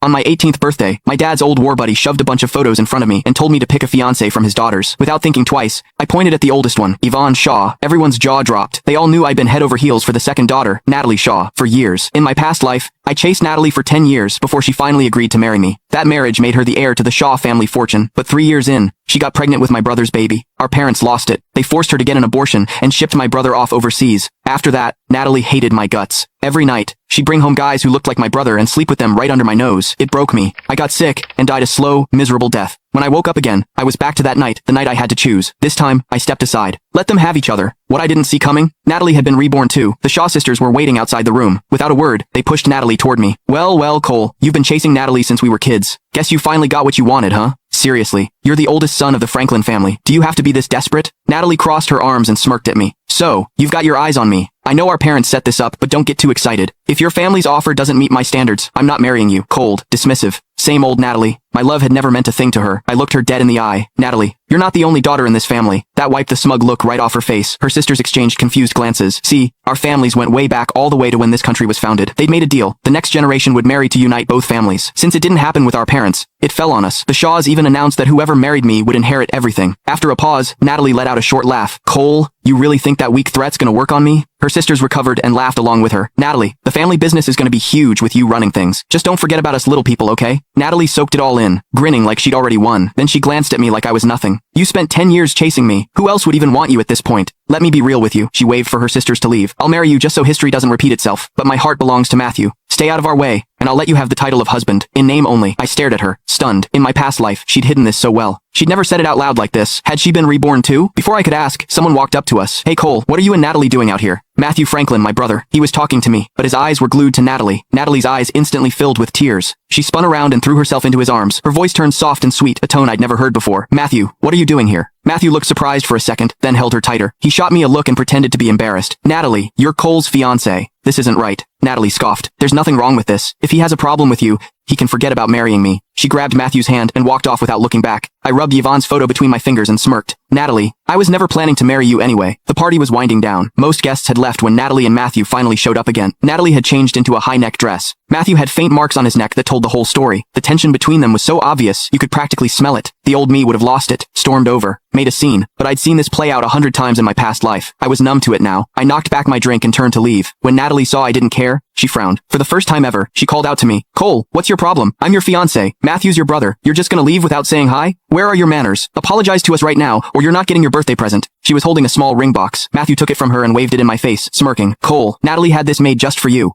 On my 18th birthday, my dad's old war buddy shoved a bunch of photos in front of me and told me to pick a fiancé from his daughters. Without thinking twice, I pointed at the oldest one, Yvonne Shaw. Everyone's jaw dropped. They all knew I'd been head over heels for the second daughter, Natalie Shaw, for years. In my past life, I chased Natalie for 10 years before she finally agreed to marry me. That marriage made her the heir to the Shaw family fortune, but 3 years in, she got pregnant with my brother's baby. Our parents lost it. They forced her to get an abortion and shipped my brother off overseas. After that, Natalie hated my guts. Every night, she'd bring home guys who looked like my brother and sleep with them right under my nose. It broke me. I got sick and died a slow, miserable death. When I woke up again, I was back to that night, the night I had to choose. This time, I stepped aside. Let them have each other. What I didn't see coming? Natalie had been reborn too. The Shaw sisters were waiting outside the room. Without a word, they pushed Natalie toward me. Well, Cole, you've been chasing Natalie since we were kids. Guess you finally got what you wanted, huh? Seriously, you're the oldest son of the Franklin family. Do you have to be this desperate? Natalie crossed her arms and smirked at me. So, you've got your eyes on me. I know our parents set this up, but don't get too excited. If your family's offer doesn't meet my standards, I'm not marrying you. Cold, dismissive. Same old Natalie. My love had never meant a thing to her. I looked her dead in the eye. Natalie, you're not the only daughter in this family. That wiped the smug look right off her face. Her sisters exchanged confused glances. See, our families went way back all the way to when this country was founded. They'd made a deal. The next generation would marry to unite both families. Since it didn't happen with our parents, it fell on us. The Shaws even announced that whoever married me would inherit everything. After a pause, Natalie let out a short laugh. Cole, you really think that weak threat's gonna work on me? Her sisters recovered and laughed along with her. Natalie, the family business is gonna be huge with you running things. Just don't forget about us little people, okay? Natalie soaked it all in, grinning like she'd already won. Then she glanced at me like I was nothing. You spent 10 years chasing me. Who else would even want you at this point? Let me be real with you. She waved for her sisters to leave. I'll marry you just so history doesn't repeat itself. But my heart belongs to Matthew. Stay out of our way, and I'll let you have the title of husband. In name only. I stared at her, stunned. In my past life, she'd hidden this so well. She'd never said it out loud like this. Had she been reborn too? Before I could ask, someone walked up to us. Hey Cole, what are you and Natalie doing out here? Matthew Franklin, my brother. He was talking to me, but his eyes were glued to Natalie. Natalie's eyes instantly filled with tears. She spun around and threw herself into his arms. Her voice turned soft and sweet, a tone I'd never heard before. Matthew, what are you doing here? Matthew looked surprised for a second, then held her tighter. He shot me a look and pretended to be embarrassed. Natalie, you're Cole's fiancé. This isn't right. Natalie scoffed. There's nothing wrong with this. If he has a problem with you, he can forget about marrying me. She grabbed Matthew's hand and walked off without looking back. I rubbed Yvonne's photo between my fingers and smirked. Natalie, I was never planning to marry you anyway. The party was winding down. Most guests had left when Natalie and Matthew finally showed up again. Natalie had changed into a high-neck dress. Matthew had faint marks on his neck that told the whole story. The tension between them was so obvious, you could practically smell it. The old me would have lost it, stormed over, made a scene. But I'd seen this play out 100 times in my past life. I was numb to it now. I knocked back my drink and turned to leave. When Natalie saw I didn't care, she frowned. For the first time ever, she called out to me. Cole, what's your problem? I'm your fiancé. Matthew's your brother. You're just gonna leave without saying hi? Where are your manners? Apologize to us right now, or you're not getting your birthday present. She was holding a small ring box. Matthew took it from her and waved it in my face, smirking. Cole, Natalie had this made just for you.